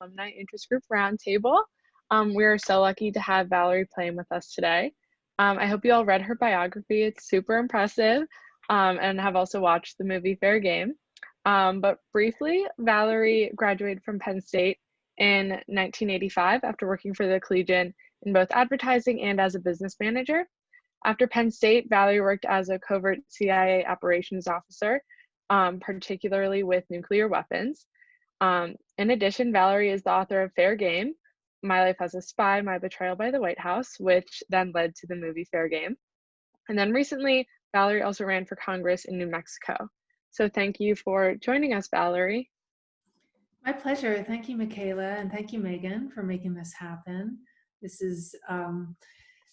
Alumni Interest Group Roundtable. We are so lucky to have Valerie Plame with us today. I hope you all read her biography. It's super impressive, and have also watched the movie Fair Game. But briefly, Valerie graduated from Penn State in 1985 after working for the Collegian in both advertising and as a business manager. After Penn State, Valerie worked as a covert CIA operations officer, particularly with nuclear weapons. In addition, Valerie is the author of Fair Game, My Life as a Spy, My Betrayal by the White House, which then led to the movie Fair Game. And then recently, Valerie also ran for Congress in New Mexico. So thank you for joining us, Valerie. My pleasure. Thank you, Michaela, and thank you, Megan, for making this happen. This is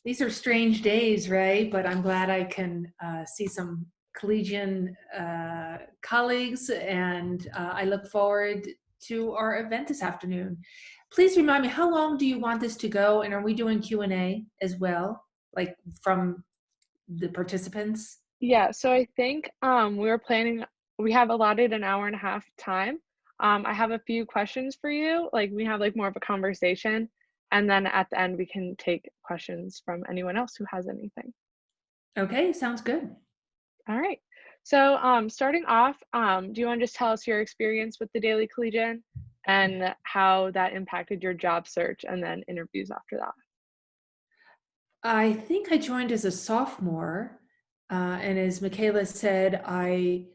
these are strange days, right? But I'm glad I can see some Collegian colleagues, and I look forward to our event this afternoon. Please remind me, how long do you want this to go? And are we doing Q&A as well, like from the participants? Yeah, so I think we have allotted an hour and a half time. I have a few questions for you. Like we have like more of a conversation, and then at the end we can take questions from anyone else who has anything. Okay, sounds good. All right. So starting off, do you want to just tell us your experience with the Daily Collegian and how that impacted your job search and then interviews after that? I think I joined as a sophomore, and as Michaela said, I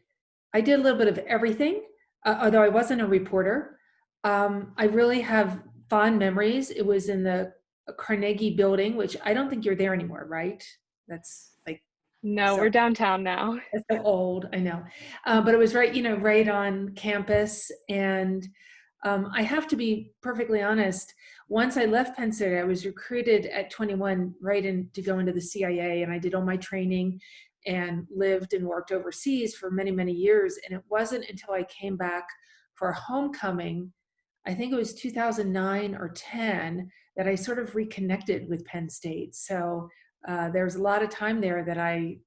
did a little bit of everything, although I wasn't a reporter. I really have fond memories. It was in the Carnegie building, which I don't think you're there anymore, right? That's like No, so, we're downtown now. that's so old, I know. But it was right, right on campus. And I have to be perfectly honest, once I left Penn State, I was recruited at 21 right in to go into the CIA, and I did all my training and lived and worked overseas for many, many years. And it wasn't until I came back for homecoming, I think it was 2009 or 10, that I sort of reconnected with Penn State. So there was a lot of time there that I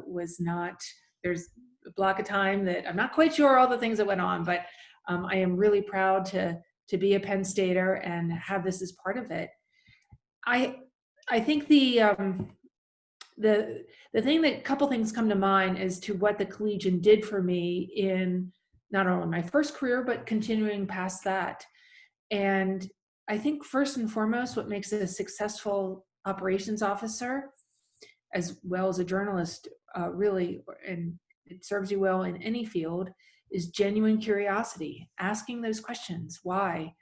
was not, there's a block of time that I'm not quite sure all the things that went on, but I am really proud to be a Penn Stater and have this as part of it. I think the thing that couple things come to mind as to what the Collegian did for me in not only my first career but continuing past that. And I think first and foremost, what makes it a successful operations officer, as well as a journalist, really, and it serves you well in any field, is genuine curiosity, asking those questions. Why?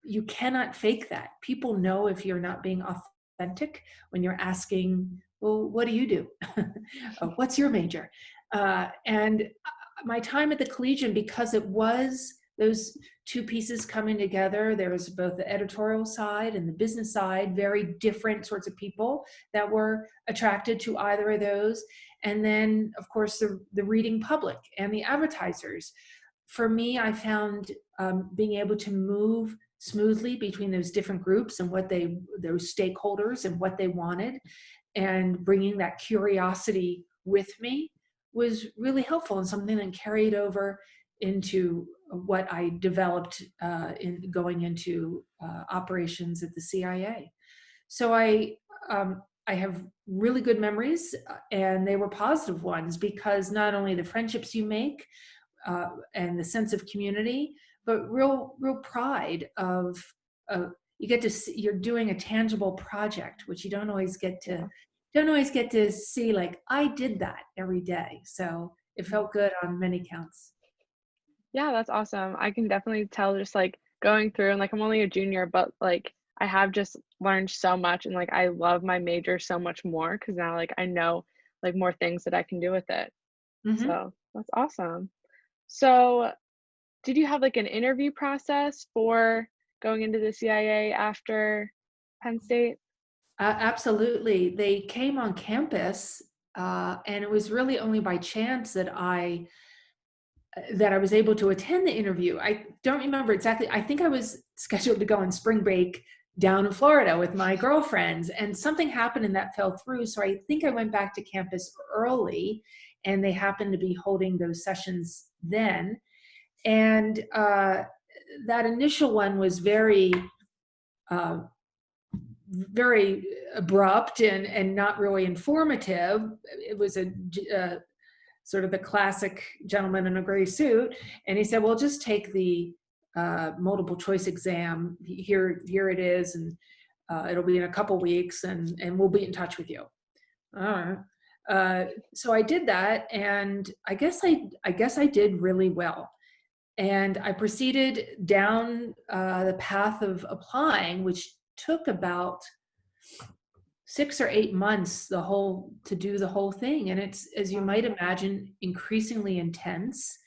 You cannot fake that. People know if you're not being authentic when you're asking, well, what do you do? What's your major? And my time at the Collegian, because it was those two pieces coming together, there was both the editorial side and the business side, very different sorts of people that were attracted to either of those. And then, of course, the reading public and the advertisers. For me, I found being able to move smoothly between those different groups and those stakeholders and what they wanted, and bringing that curiosity with me was really helpful, and something that carried over into what I developed in going into operations at the CIA. So I have really good memories, and they were positive ones, because not only the friendships you make and the sense of community, but real pride of you get to see you're doing a tangible project, which you don't always get to see. Like, I did that every day, so it felt good on many counts. Yeah, that's awesome. I can definitely tell just like going through, and like I'm only a junior, but like I have just learned so much, and like I love my major so much more because now like I know like more things that I can do with it. Mm-hmm. So that's awesome. So did you have like an interview process for going into the CIA after Penn State? Absolutely. They came on campus, and it was really only by chance that I was able to attend the interview. I don't remember exactly. I think I was scheduled to go on spring break down in Florida with my girlfriends, and something happened and that fell through. So I think I went back to campus early, and they happened to be holding those sessions then. And that initial one was uh, very abrupt and not really informative. It was a sort of the classic gentleman in a gray suit, and he said, "Well, just take the multiple choice exam. Here it is, and it'll be in a couple weeks, and we'll be in touch with you." All right. So I did that, and I guess I did really well. And I proceeded down the path of applying, which took about 6 or 8 months to do the whole thing. And it's, as you might imagine, increasingly intense.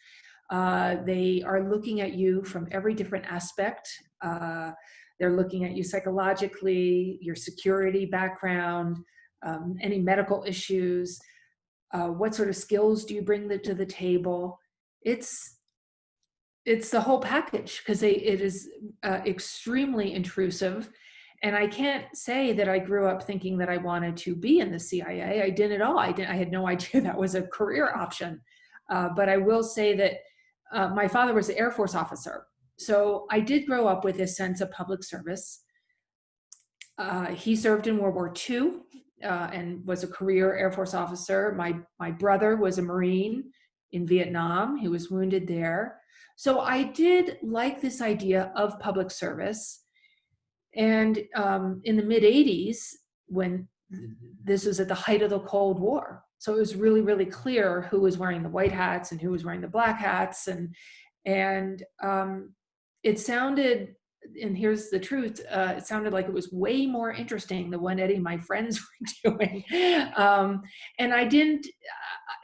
They are looking at you from every different aspect. They're looking at you psychologically, your security background, any medical issues, what sort of skills do you bring to the table. It's the whole package, because it is extremely intrusive. And I can't say that I grew up thinking that I wanted to be in the CIA. I didn't at all. I had no idea that was a career option. But I will say that my father was an Air Force officer. So I did grow up with this sense of public service. He served in World War II and was a career Air Force officer. My brother was a Marine in Vietnam. He was wounded there. So I did like this idea of public service. And in the mid 80s, when this was at the height of the Cold War, so it was really, really clear who was wearing the white hats and who was wearing the black hats. And it sounded, and here's the truth, it sounded like it was way more interesting than what Eddie and my friends were doing. And I didn't,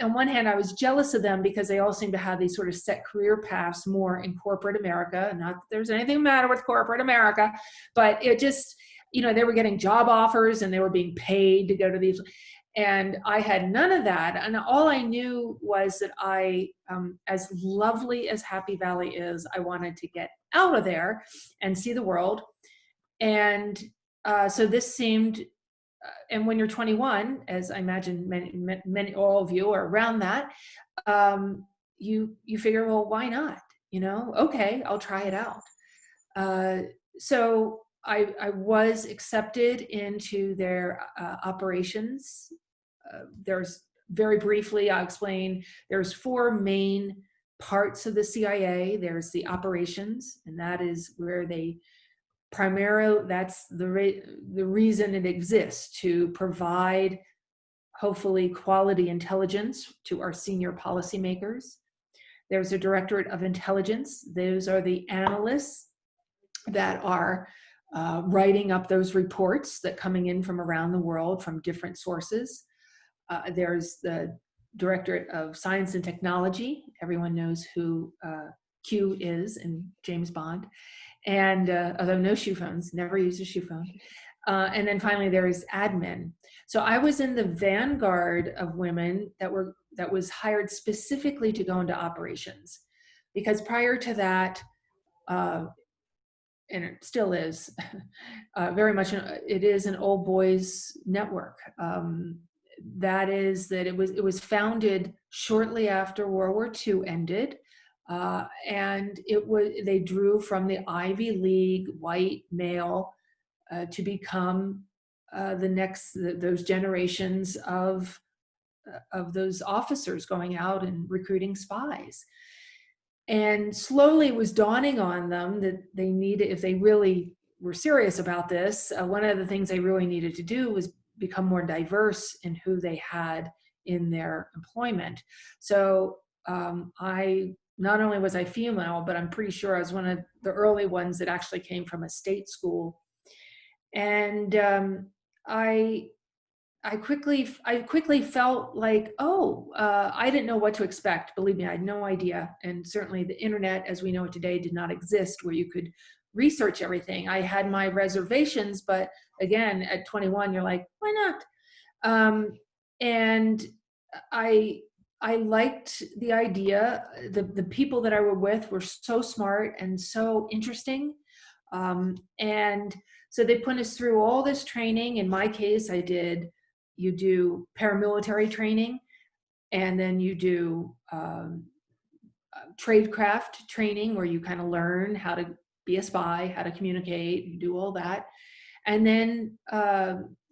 on one hand, I was jealous of them because they all seemed to have these sort of set career paths more in corporate America. Not that there's anything the matter with corporate America, but it just, they were getting job offers and they were being paid to go to these. And I had none of that. And all I knew was that as lovely as Happy Valley is, I wanted to get out of there and see the world. And so this seemed, and when you're 21, as I imagine many all of you are around that, you figure, well, why not? Okay, I'll try it out. So I was accepted into their operations. There's, very briefly, I'll explain, there's 4 main parts of the CIA. There's the operations, and that is where they primarily, that's the reason it exists, to provide, hopefully, quality intelligence to our senior policymakers. There's a Directorate of Intelligence. Those are the analysts that are writing up those reports that coming in from around the world from different sources. There's the Directorate of Science and Technology. Everyone knows who Q is in James Bond. And although no shoe phones, never use a shoe phone. And then finally there is admin. So I was in the vanguard of women that was hired specifically to go into operations, because prior to that, and it still is very much, it is an old boys network. That is that it was founded shortly after World War II ended. And they drew from the Ivy League white male to become those generations of those officers going out and recruiting spies. And slowly it was dawning on them that they needed, if they really were serious about this, one of the things they really needed to do was become more diverse in who they had in their employment. So not only was I female, but I'm pretty sure I was one of the early ones that actually came from a state school. And I quickly felt like, I didn't know what to expect. Believe me, I had no idea. And certainly the internet, as we know it today, did not exist where you could research everything. I had my reservations, but again, at 21, you're like, why not? And I liked the idea. The people that I were with were so smart and so interesting. And so they put us through all this training. In my case, you do paramilitary training, and then you do tradecraft training where you kind of learn how to be a spy, how to communicate, you do all that. And then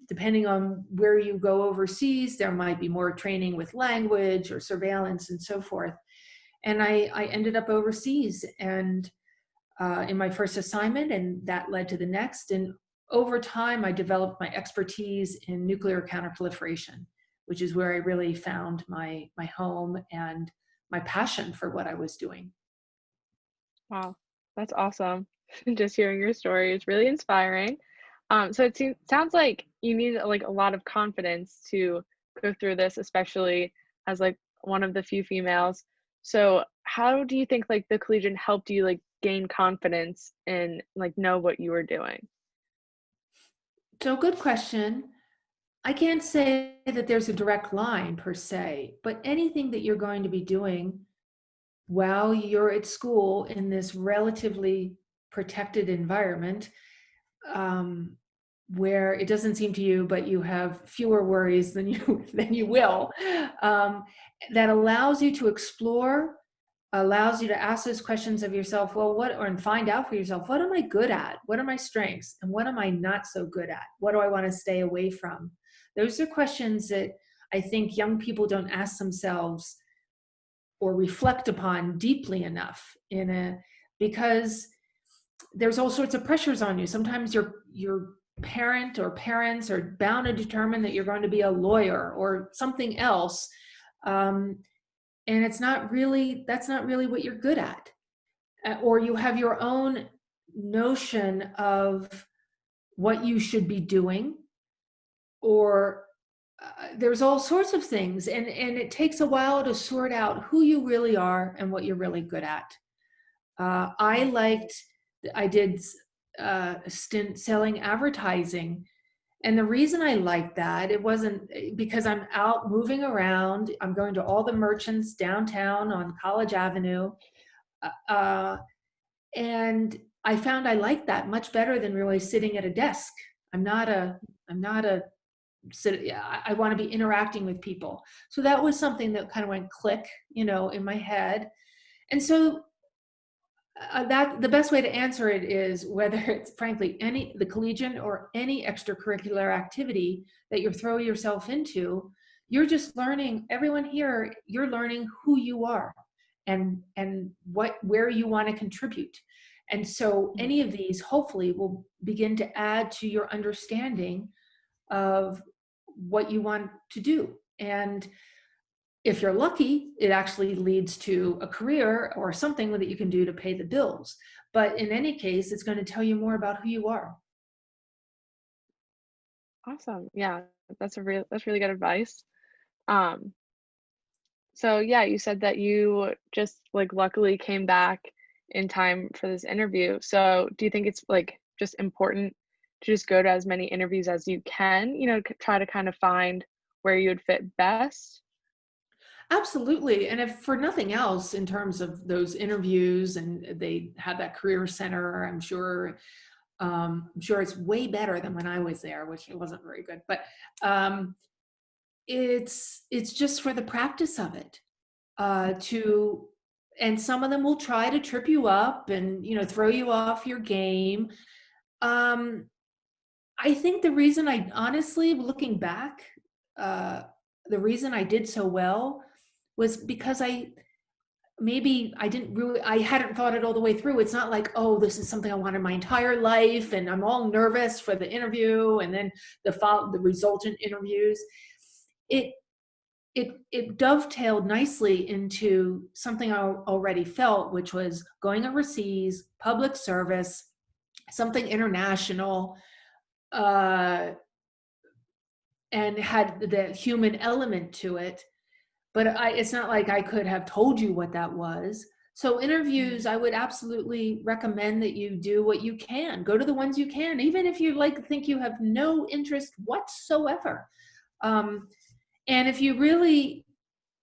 depending on where you go overseas, there might be more training with language or surveillance and so forth. And I ended up overseas and in my first assignment, and that led to the next. And over time, I developed my expertise in nuclear counterproliferation, which is where I really found my home and my passion for what I was doing. Wow, that's awesome. Just hearing your story is really inspiring. So sounds like you need like a lot of confidence to go through this, especially as like one of the few females. So how do you think like the Collegian helped you like gain confidence and like know what you were doing? So, good question. I can't say that there's a direct line per se, but anything that you're going to be doing while you're at school in this relatively protected environment, um, where it doesn't seem to you, but you have fewer worries than you than you will, um, that allows you to explore, allows you to ask those questions of yourself. Well, what, or and find out for yourself, what am I good at? What are my strengths, and what am I not so good at? What do I want to stay away from? Those are questions that I think young people don't ask themselves or reflect upon deeply enough because there's all sorts of pressures on you. Sometimes your parent or parents are bound to determine that you're going to be a lawyer or something else, um, and that's not really what you're good at. Or you have your own notion of what you should be doing, or there's all sorts of things, and it takes a while to sort out who you really are and what you're really good at. I liked, I did a stint selling advertising. And the reason I liked that, it wasn't because I'm out moving around. I'm going to all the merchants downtown on College Avenue. Uh, and I found I liked that much better than really sitting at a desk. I'm not a, yeah, I want to be interacting with people. So that was something that kind of went click, in my head. And so that the best way to answer it is whether it's frankly the Collegian or any extracurricular activity that you throw yourself into, you're just learning. Everyone here, you're learning who you are and where you want to contribute. And so any of these hopefully will begin to add to your understanding of what you want to do. And if you're lucky, it actually leads to a career or something that you can do to pay the bills. But in any case, it's going to tell you more about who you are. Awesome. Yeah, that's really good advice. Um, so yeah, you said that you just like luckily came back in time for this interview. So do you think it's like just important to just go to as many interviews as you can, try to kind of find where you would fit best? Absolutely. And if for nothing else, in terms of those interviews, and they have that career center, I'm sure it's way better than when I was there, which it wasn't very good. But um, it's just for the practice of it. To And some of them will try to trip you up and throw you off your game. Um, I think the reason I honestly, looking back, uh, the reason I did so well was because maybe I hadn't thought it all the way through. It's not like, oh, this is something I wanted my entire life and I'm all nervous for the interview and then the resultant interviews. It, it dovetailed nicely into something I already felt, which was going overseas, public service, something international, uh, and had the human element to it. But it's not like I could have told you what that was. So interviews, I would absolutely recommend that you do what you can. Go to the ones you can, even if you think you have no interest whatsoever. And if you really,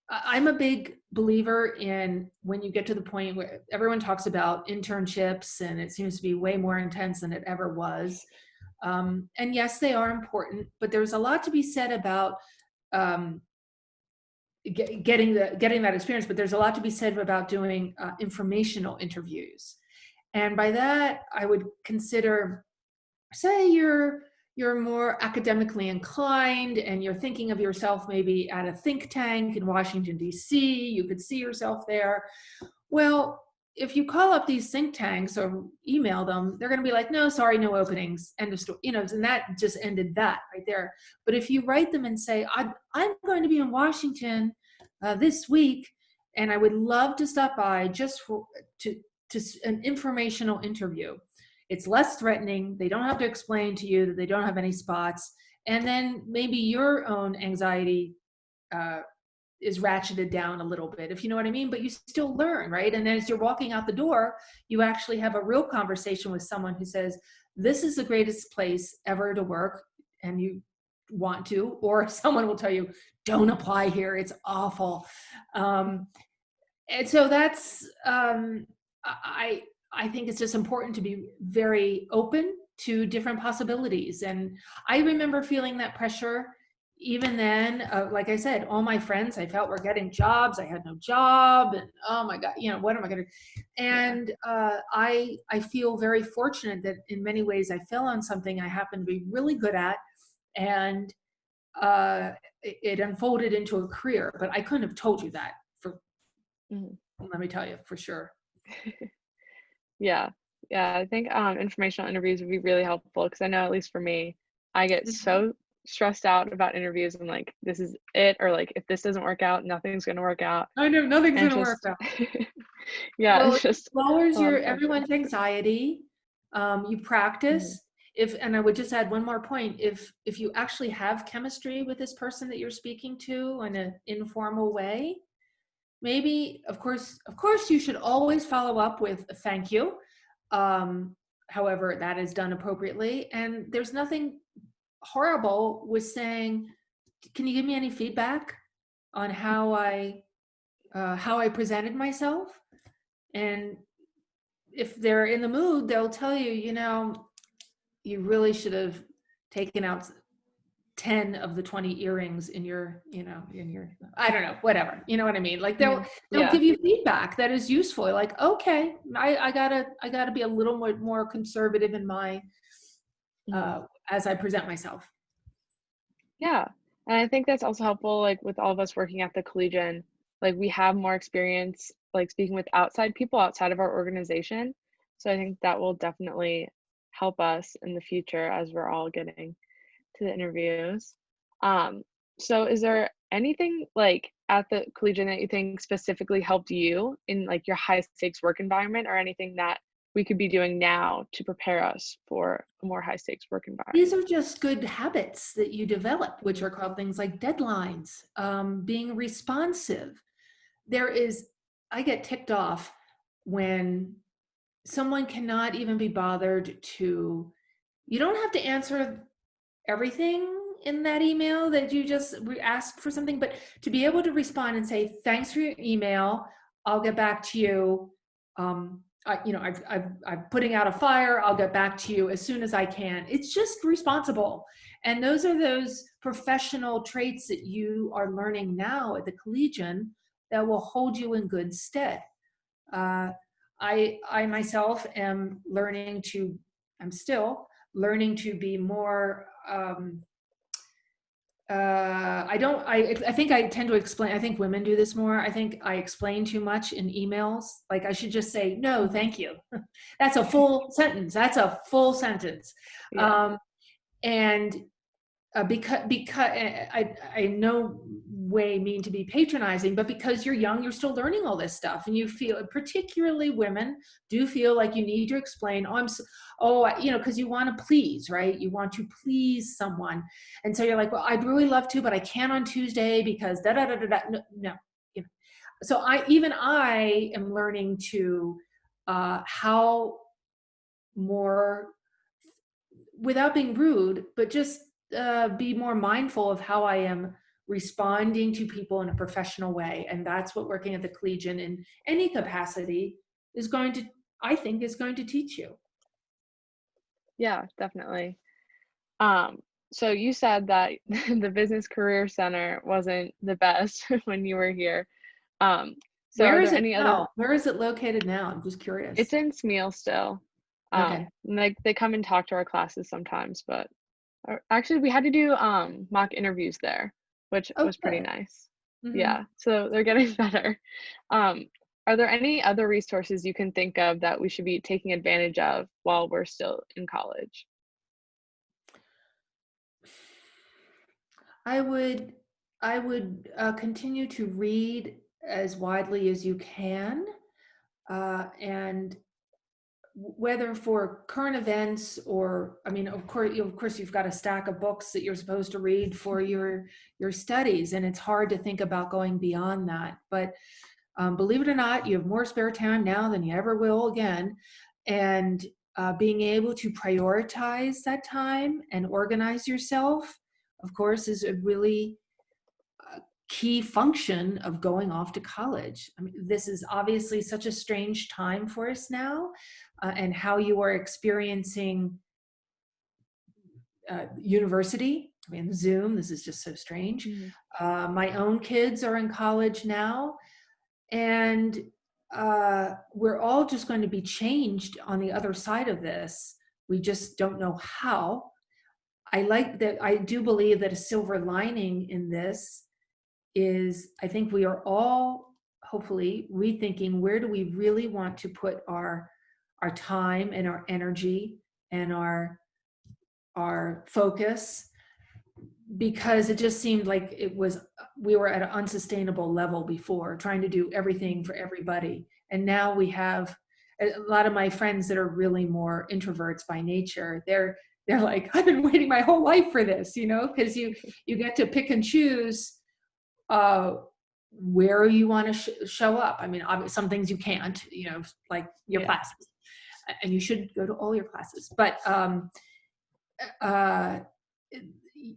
I'm a big believer in when you get to the point where everyone talks about internships, and it seems to be way more intense than it ever was. And yes, they are important, but there's a lot to be said about um, getting that experience. But there's a lot to be said about doing informational interviews. And by that, I would consider, say you're more academically inclined and you're thinking of yourself maybe at a think tank in Washington, D.C., you could see yourself there. Well, if you call up these think tanks or email them, they're going to be like, no, sorry, no openings, end of story. And that just ended that right there. But if you write them and say, I'm going to be in Washington this week, and I would love to stop by just to an informational interview. It's less threatening. They don't have to explain to you that they don't have any spots. And then maybe your own anxiety is ratcheted down a little bit, if you know what I mean, but you still learn, right? And as you're walking out the door, you actually have a real conversation with someone who says, this is the greatest place ever to work, and you want to, or someone will tell you, don't apply here, it's awful. And so that's, I think it's just important to be very open to different possibilities. And I remember feeling that pressure even then. Like I said, all my friends I felt were getting jobs. I had no job, and oh my God, what am I going to? And I feel very fortunate that in many ways I fell on something I happen to be really good at, and it unfolded into a career. But I couldn't have told you that for, let me tell you, for sure. Yeah. Yeah, I think, informational interviews would be really helpful because I know at least for me, I get so stressed out about interviews and like, this is it, or like, if this doesn't work out, nothing's gonna work out. I know nothing's And going to work just out. yeah, Well, it's it just lowers a lot your of pressure. everyone's anxiety. You Mhm. practice. And I would just add one more point. If you actually have chemistry with this person that you're speaking to in an informal way, maybe, of course, you should always follow up with a thank you. However, that is done appropriately. And there's nothing horrible with saying, can you give me any feedback on how I presented myself? And if they're in the mood, they'll tell you, you really should have taken out 10 of the 20 earrings in your, I don't know, whatever. You know what I mean? Like Mhm. they'll Yeah. give you feedback that is useful. Like, okay, I gotta be a little more conservative in my, Mhm. as I present myself. Yeah, and I think that's also helpful, like, with all of us working at the Collegian, like, we have more experience, like, speaking with outside people outside of our organization, so I think that will definitely help us in the future as we're all getting to the interviews. Um, so is there anything, like, at the Collegian that you think specifically helped you in, like, your high stakes work environment, or anything that we could be doing now to prepare us for a more high stakes work These environment? are just good habits that you develop, which are called things like deadlines, being responsive. There is, I get ticked off when someone cannot even be bothered to, you don't have to answer everything in that email that you just ask for something, but to be able to respond and say, thanks for your email, I'll get back to you. I'm putting out a fire, I'll get back to you as soon as I can. It's just responsible. And those are those professional traits that you are learning now at the Collegian that will hold you in good stead. uh, I myself am learning to, I'm still learning to be more, I think I tend to explain, I think women do this more. I think I explain too much in emails. Like I should just say, no, Mhm. thank you. That's a full sentence. That's a full sentence. Yeah. Um, and because I no way mean to be patronizing, but because you're young, you're still learning all this stuff, and you feel, particularly women, do feel like you need to explain. Because you want to please, right? You want to please someone, and so you're like, well, I'd really love to, but I can't on Tuesday because da da da da da. No, no. So I am learning to how more, without being rude, but just be more mindful of how I am responding to people in a professional way. And that's what working at the Collegian in any capacity is going to, I think, is going to teach you. Yeah, definitely. Um, so you said that the Business Career Center wasn't the best when you were here. Um, so Where are is there it any other now? Where is it located now? I'm just curious. it's in Smeal still. Okay. Like they come and talk to our classes sometimes, but actually we had to do mock interviews there, which Oh, was pretty good. nice. Hmm. Yeah, so they're getting better. Um, are there any other resources you can think of that we should be taking advantage of while we're still in college? I would continue to read as widely as you can, and whether for current events or, I mean, of course you've got a stack of books that you're supposed to read for your studies, and it's hard to think about going beyond that. But believe it or not, you have more spare time now than you ever will again, and being able to prioritize that time and organize yourself, of course, is a really key function of going off to college. I mean, this is obviously such a strange time for us now, and how you are experiencing university. I mean, Zoom, this is just so strange. Mhm. My own kids are in college now, and we're all just going to be changed on the other side of this. We just don't know how. I like that. I do believe that a silver lining in this is, I think we are all hopefully rethinking, where do we really want to put our time and our energy and our focus, because it just seemed like we were at an unsustainable level before, trying to do everything for everybody. And now we have a lot of my friends that are really more introverts by nature. They're like, I've been waiting my whole life for this, because you get to pick and choose uh, where you want to show up. I mean, obviously, some things you can't, like your Yeah. classes, and you should go to all your classes. But uh,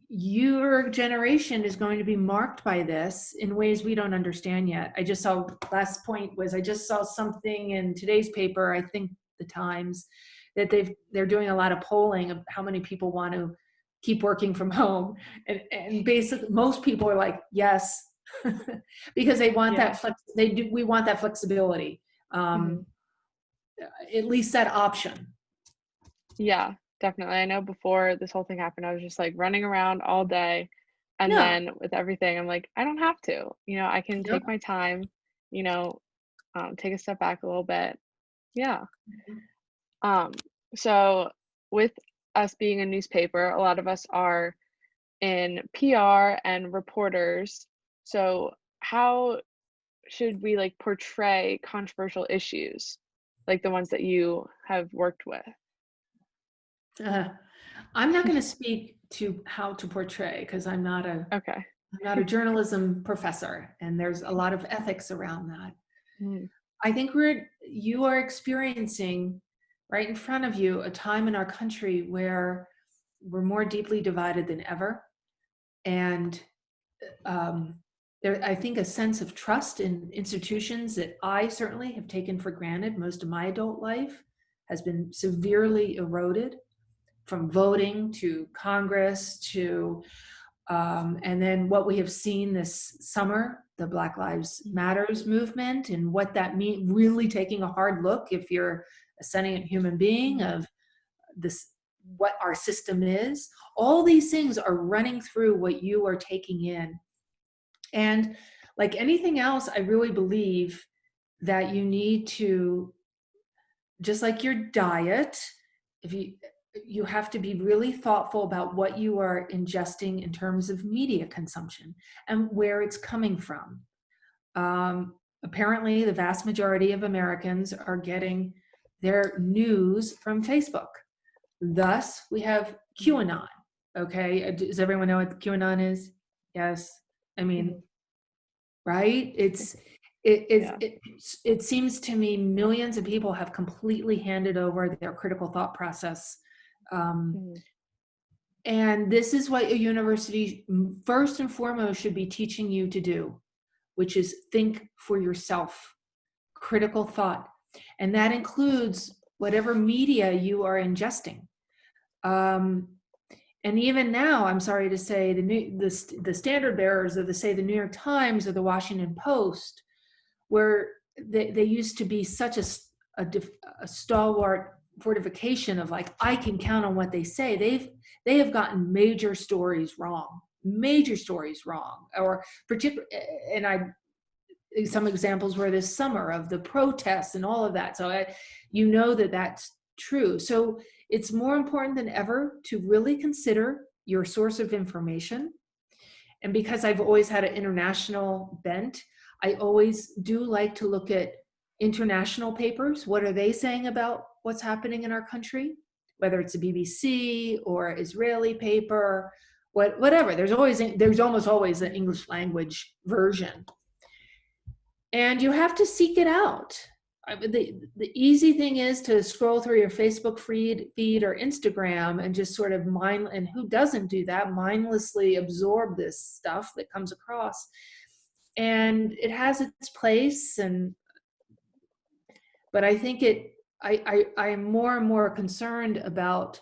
your generation is going to be marked by this in ways we don't understand yet. Last point was, I just saw something in today's paper, I think the Times, that they're doing a lot of polling of how many people want to keep working from home, and basically most people are like yes, because they want Yeah. we want that flexibility, Mhm. um, at least that option. Yeah, definitely. I know before this whole thing happened, I was just like running around all day. And Yeah. then with everything, I'm like, I don't have to. I can Yeah. take my time, you know, take a step back a little bit. Yeah. Um, so with us being a newspaper, a lot of us are in PR and reporters. So how should we like portray controversial issues, like the ones that you have worked with? uh, I'm not going to speak to how to portray, because Okay. I'm not a journalism professor, and there's a lot of ethics around that. Mm, I think you are experiencing right in front of you a time in our country where we're more deeply divided than ever. And um, I think a sense of trust in institutions that I certainly have taken for granted most of my adult life has been severely eroded, from voting to Congress to and then what we have seen this summer, the Black Lives mm, Matters movement, and what that means, really taking a hard look, if you're a sentient human being, mm, of this, what our system is. All these things are running through what you are taking in. And like anything else, I really believe that you need to, just like your diet, if you have to be really thoughtful about what you are ingesting in terms of media consumption and where it's coming from. Apparently, the vast majority of Americans are getting their news from Facebook. Thus, we have mm, QAnon. Okay, does everyone know what QAnon is? Yes. I mean, mhm. right? It, it, Yeah. it, it seems to me millions of people have completely handed over their critical thought process. Um, Mhm, and this is what a university first and foremost should be teaching you to do, which is think for yourself, critical thought. And that includes whatever media you are ingesting. Um, And even now, I'm sorry to say, the standard bearers of say the New York Times or the Washington Post, where they used to be such a stalwart fortification of like, I can count on what they say. They have gotten major stories wrong, or particular. And some examples were this summer of the protests and all of that. So you know that that's true. So it's more important than ever to really consider your source of information. And because I've always had an international bent, I always do like to look at international papers. What are they saying about what's happening in our country? Whether it's a BBC or Israeli paper, whatever. There's almost always an English language version. And you have to seek it out. The easy thing is to scroll through your Facebook feed or Instagram and just sort of and who doesn't do that, mindlessly absorb this stuff that comes across. And it has its place, but I think I'm more and more concerned about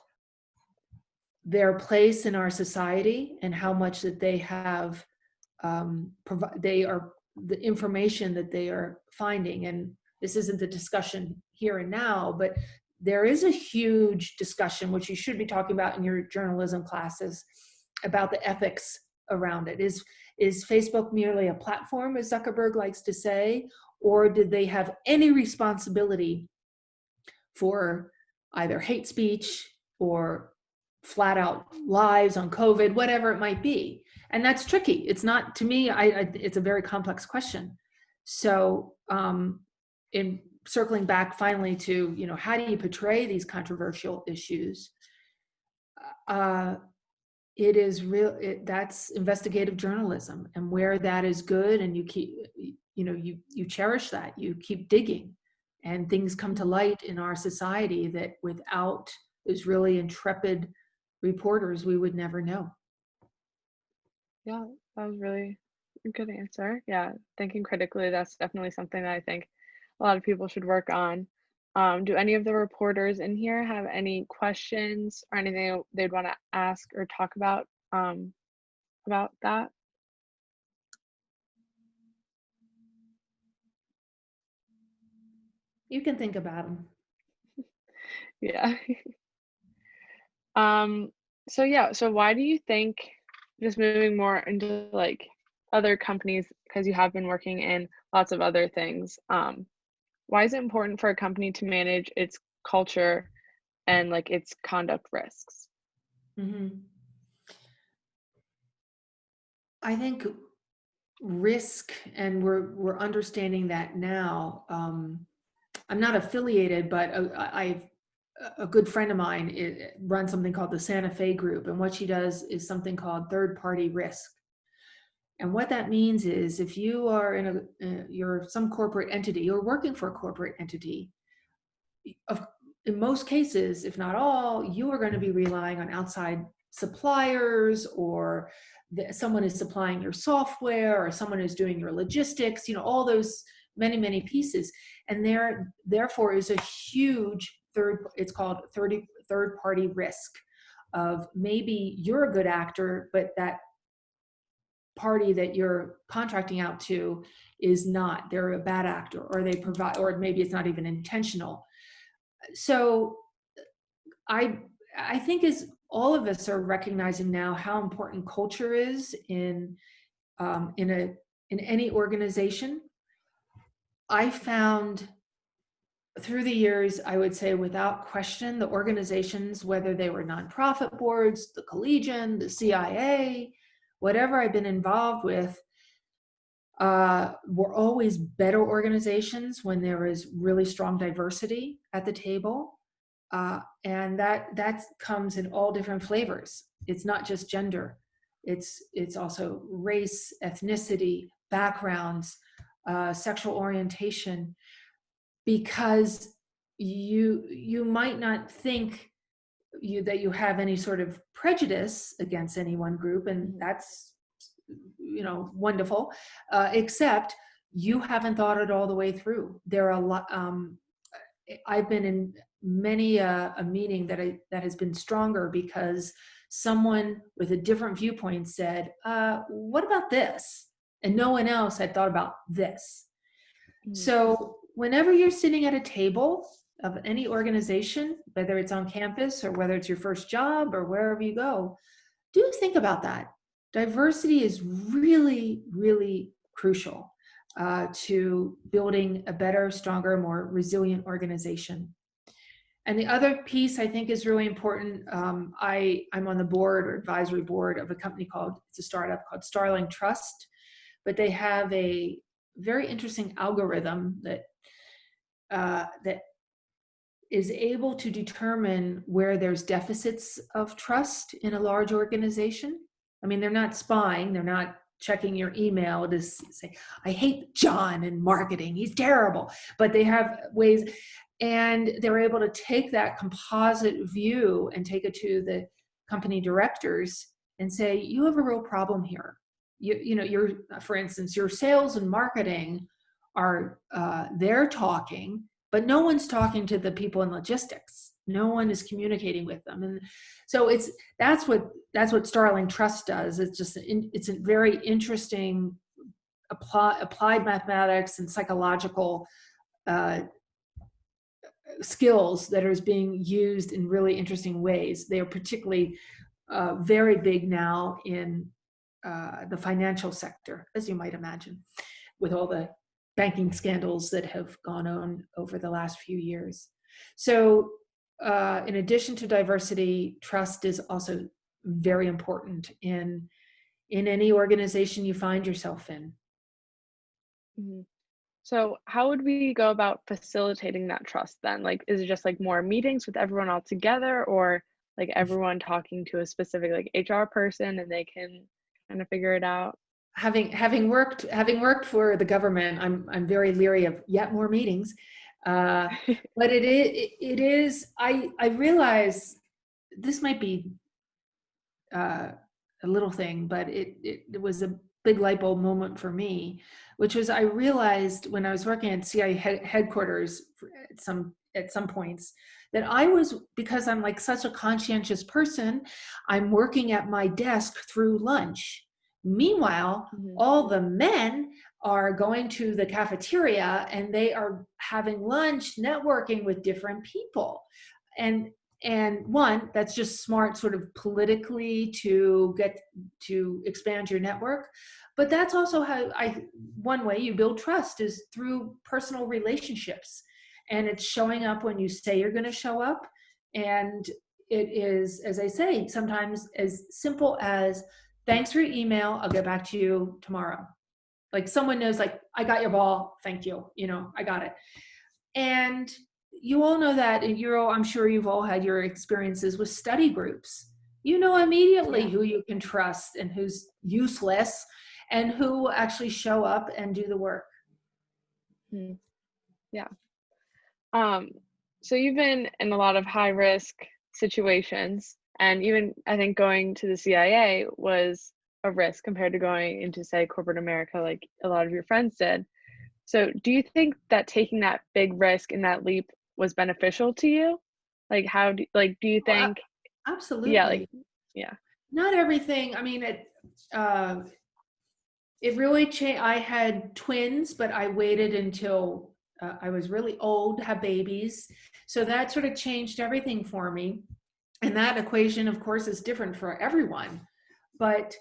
their place in our society and how much that they have, the information that they are finding. And this isn't the discussion here and now, but there is a huge discussion, which you should be talking about in your journalism classes, about the ethics around it. Is Facebook merely a platform, as Zuckerberg likes to say, or did they have any responsibility for either hate speech or flat out lies on COVID, whatever it might be? And that's tricky. It's not, to me, it's a very complex question. So in circling back finally to, how do you portray these controversial issues? It is that's investigative journalism, and where that is good, and you keep, you cherish that, you keep digging, and things come to light in our society that without those really intrepid reporters, we would never know. Yeah, that was really a good answer. Yeah, thinking critically, that's definitely something that I think a lot of people should work on. Do any of the reporters in here have any questions or anything they'd want to ask or talk about that? You can think about them. Yeah. So yeah, so why do you think, just moving more into like other companies, because you have been working in lots of other things, why is it important for a company to manage its culture and like its conduct risks? Mm-hmm. I think risk, and we're understanding that now. I'm not affiliated, but a good friend of mine runs something called the Santa Fe Group, and what she does is something called third-party risk. And what that means is, if you are you're some corporate entity, you're working for a corporate entity, in most cases, if not all, you are going to be relying on outside suppliers, or someone is supplying your software, or someone is doing your logistics, all those many pieces. And therefore is a huge it's called third party risk of, maybe you're a good actor, but that party that you're contracting out to is not. They're a bad actor, or they provide, or maybe it's not even intentional. So I think as all of us are recognizing now how important culture is in any organization. I found through the years, I would say without question, the organizations, whether they were nonprofit boards, the Collegian, the CIA, whatever I've been involved with, were always better organizations when there is really strong diversity at the table. And that comes in all different flavors. It's not just gender. It's also race, ethnicity, backgrounds, sexual orientation, because you might not think that you have any sort of prejudice against any one group, and that's wonderful, except you haven't thought it all the way through. There are a lot. I've been many a meeting that has been stronger because someone with a different viewpoint said, what about this? And no one else had thought about this. Mhm. So whenever you're sitting at a table of any organization, whether it's on campus or whether it's your first job or wherever you go, do think about that. Diversity is really, really crucial to building a better, stronger, more resilient organization. And the other piece I think is really important. I'm on the board or advisory board of a company it's a startup called Starling Trust, but they have a very interesting algorithm that is able to determine where there's deficits of trust in a large organization. I mean, they're not spying, they're not checking your email to say, I hate John in marketing, he's terrible. But they have ways, and they're able to take that composite view and take it to the company directors and say, you have a real problem here. You're, for instance, your sales and marketing are, they're talking, but no one's talking to the people in logistics. No one is communicating with them. And so that's what Starling Trust does. It's a very interesting applied mathematics and psychological skills that are being used in really interesting ways. They are particularly very big now in the financial sector, as you might imagine, with all the banking scandals that have gone on over the last few years. So in addition to diversity, trust is also very important in any organization you find yourself in. Mhm. So how would we go about facilitating that trust then? Like, is it just like more meetings with everyone all together, or like everyone talking to a specific like HR person and they can kind of figure it out? Having worked for the government, I'm very leery of yet more meetings. But I realize this might be a little thing, but it was a big light bulb moment for me, which was I realized when I was working at CIA headquarters at some points that because I'm like such a conscientious person, I'm working at my desk through lunch. Meanwhile, Mhm. all the men are going to the cafeteria and they are having lunch, networking with different people. And one, that's just smart sort of politically to expand your network. But that's also one way you build trust is through personal relationships. And it's showing up when you say you're going to show up. And it is, as I say, sometimes as simple as, thanks for your email, I'll get back to you tomorrow. Like someone knows, like, I got your ball, thank you, I got it. And you all know that, and I'm sure you've all had your experiences with study groups. You know immediately Yeah. who you can trust and who's useless and who will actually show up and do the work. Mhm. Yeah. Um, so you've been in a lot of high risk situations, and even I think going to the CIA was a risk compared to going into, say, corporate America, like a lot of your friends did. So do you think that taking that big risk and that leap was beneficial to you? Like, do you Well, think, yeah, like, absolutely. yeah. Not everything. I mean, it really changed. I had twins, but I waited until I was really old to have babies. So that sort of changed everything for me. And that equation, of course, is different for everyone. But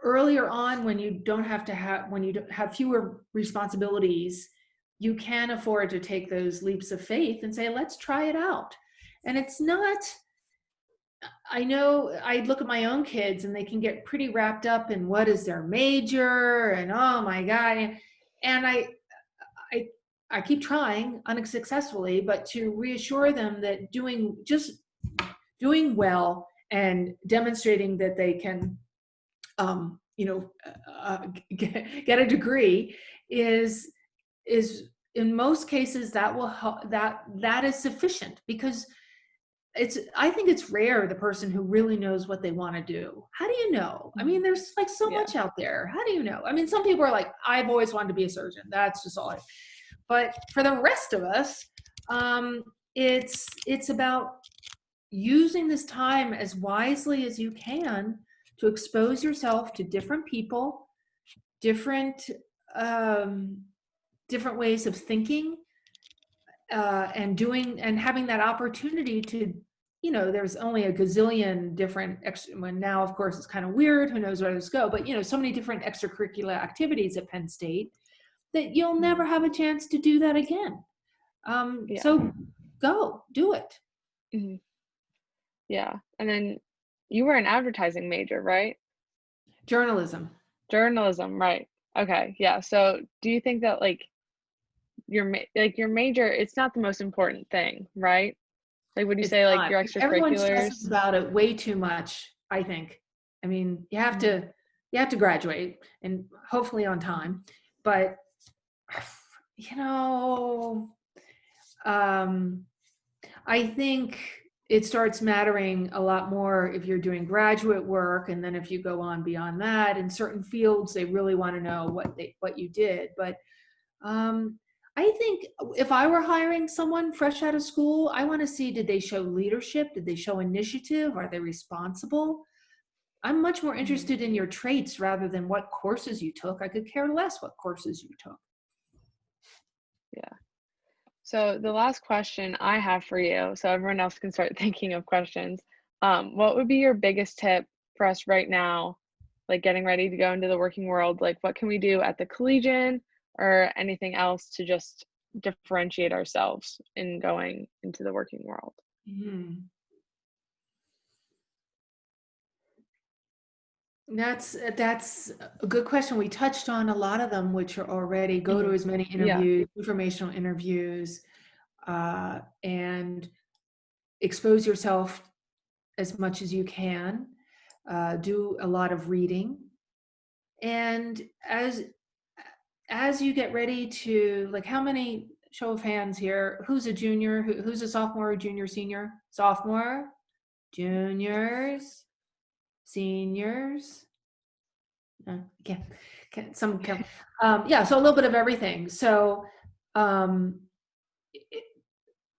earlier on, when you don't have fewer responsibilities, you can afford to take those leaps of faith and say, let's try it out. And it's not, I know I look at my own kids and they can get pretty wrapped up in what is their major and oh my God. And I, I keep trying unsuccessfully, but to reassure them that doing well and demonstrating that they can, get a degree is in most cases that will help, that is sufficient, because I think it's rare the person who really knows what they want to do. How do you know? I mean, Mhm. there's like so Yeah. much out there. How do you know? I mean, some people are like, I've always wanted to be a surgeon. That's just all. But for the rest of us, It's about using this time as wisely as you can to expose yourself to different people, different um, different ways of thinking, and doing and having that opportunity to, there's only a gazillion different well, now of course it's kind of weird, who knows where this go, but so many different extracurricular activities at Penn State that you'll never have a chance to do that again. Yeah. So go do it. Mhm. Yeah. And then you were an advertising major, right? Journalism. Journalism, right. Okay. Yeah. So do you think that like your major, it's not the most important thing, right? Like would you It's say like not. your Everyone stresses extracurriculars? about it way too much, I think. I mean, you have to graduate and hopefully on time, but you know, um, I think it starts mattering a lot more if you're doing graduate work, and then if you go on beyond that in certain fields, they really want to know what you did. But I think if I were hiring someone fresh out of school, I want to see, did they show leadership? Did they show initiative? Are they responsible? I'm much more Mhm. interested in your traits rather than what courses you took. I could care less what courses you took. Yeah. So the last question I have for you, so everyone else can start thinking of questions. What would be your biggest tip for us right now, like getting ready to go into the working world? Like what can we do at the Collegian or anything else to just differentiate ourselves in going into the working world? Mhm. That's a good question. We touched on a lot of them, which are already go to Mhm. as many Yeah. interviews, informational interviews, and expose yourself as much as you can. Do a lot of reading, and as you get ready to, like, how many, show of hands here, who's a junior, who's a sophomore, junior, senior, sophomore, juniors, seniors. Some can, yeah, so a little bit of everything. So um, it,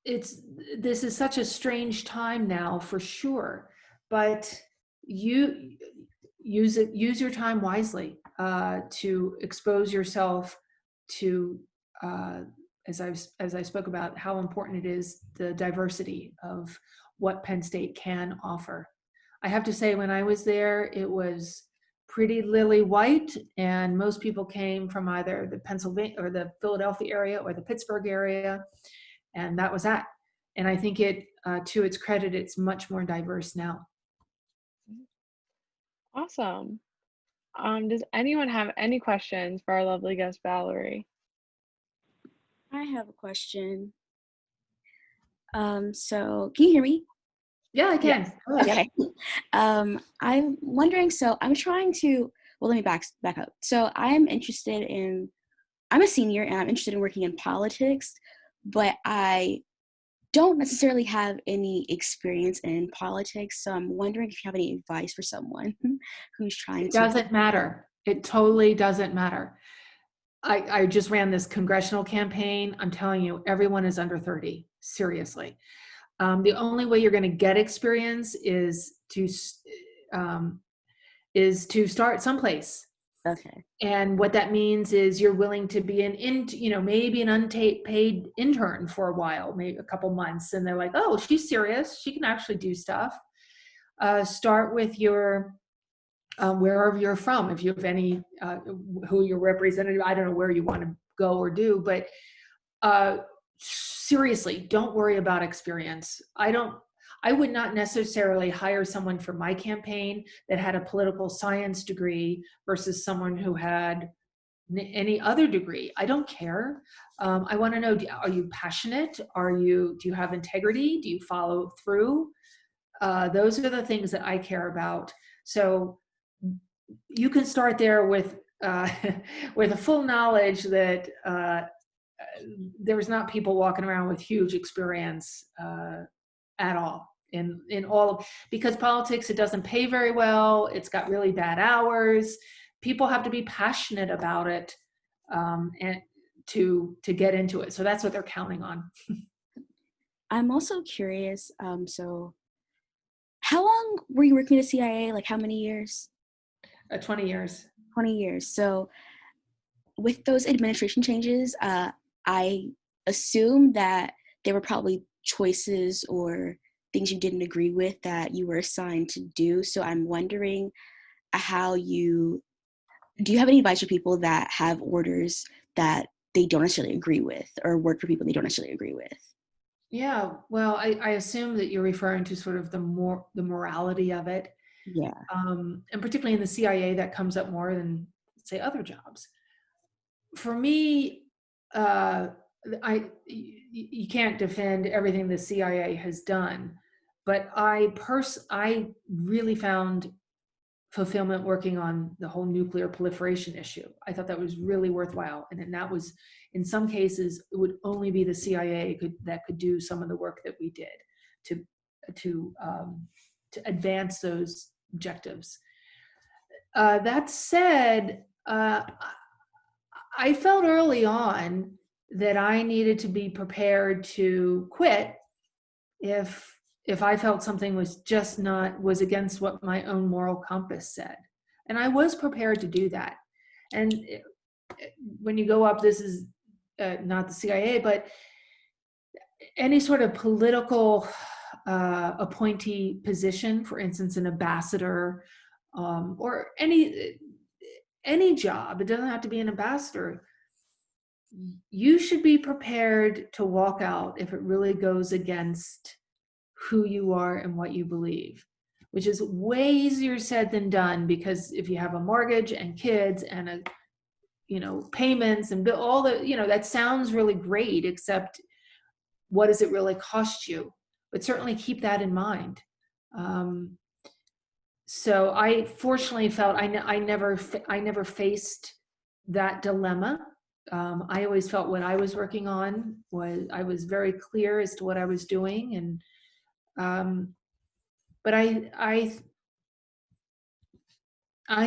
it's this is such a strange time now for sure, but you use your time wisely, to expose yourself to, uh, as I spoke about how important it is, the diversity of what Penn State can offer. I have to say, when I was there, it was pretty lily white, and most people came from either the Pennsylvania or the Philadelphia area or the Pittsburgh area, and that was that. And I think to its credit, it's much more diverse now. Awesome. Does anyone have any questions for our lovely guest, Valerie? I have a question. So can you hear me? Yeah, I Yes. can. Go ahead. Okay. I'm wondering, so I'm trying to, well, let me back up. So I'm a senior and I'm interested in working in politics, but I don't necessarily have any experience in politics. So I'm wondering if you have any advice for someone who's trying It to. doesn't matter. It totally doesn't matter. I just ran this congressional campaign. I'm telling you, everyone is under 30. Seriously. The only way you're going to get experience um, is to start someplace. Okay. And what that means is you're willing to be maybe an unpaid intern for a while, maybe a couple months, and they're like, oh, she's serious. She can actually do stuff. Start with your wherever you're from. If you have any, who your representative, I don't know where you want to go or do, but seriously, don't worry about experience. I would not necessarily hire someone for my campaign that had a political science degree versus someone who had any other degree. I don't care. I want to know, are you passionate? Do you have integrity? Do you follow through? Those are the things that I care about. So you can start there with with a full knowledge that there's not people walking around with huge experience at all in all of, because politics, it doesn't pay very well. It's got really bad hours. People have to be passionate about it, and to get into it. So that's what they're counting on. I'm also curious. So how long were you working with the CIA? Like how many years? 20 years. 20 years. So with those administration changes, I assume that there were probably choices or things you didn't agree with that you were assigned to do. So I'm wondering how do you have any advice for people that have orders that they don't necessarily agree with or work for people they don't necessarily agree with? Yeah, well, I assume that you're referring to sort of the morality of it, Yeah. and particularly in the CIA, that comes up more than say other jobs. For me, uh, you can't defend everything the CIA has done, but I really found fulfillment working on the whole nuclear proliferation issue. I thought that was really worthwhile, and that was, in some cases, it would only be the CIA that could do some of the work that we did to to um, to advance those objectives. That said, I felt early on that I needed to be prepared to quit if I felt something was against what my own moral compass said. And I was prepared to do that. And when you go up, this is not the CIA, but any sort of political appointee position, for instance, an ambassador, or any job, it doesn't have to be an ambassador. You should be prepared to walk out if it really goes against who you are and what you believe, which is way easier said than done, because if you have a mortgage and kids and payments and all that sounds really great, except what does it really cost you? But certainly keep that in mind. So I fortunately felt I never faced that dilemma. I always felt what I was working on I was very clear as to what I was doing, and but I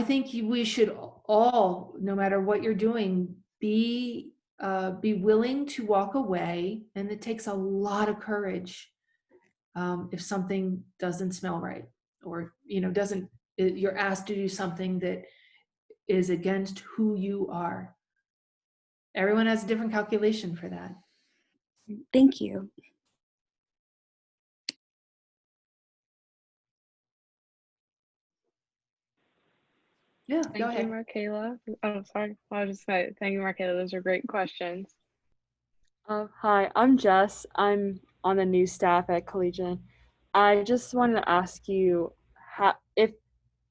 think we should all, no matter what you're doing, be willing to walk away, and it takes a lot of courage if something doesn't smell right, or you're asked to do something that is against who you are. Everyone has a different calculation for that. Thank you. Yeah, go Thank you, ahead. Markayla. Oh, sorry. I'll just say thank you, Markayla. Those are great questions. Hi, I'm Jess. I'm on the new staff at Collegian. I just wanted to ask you if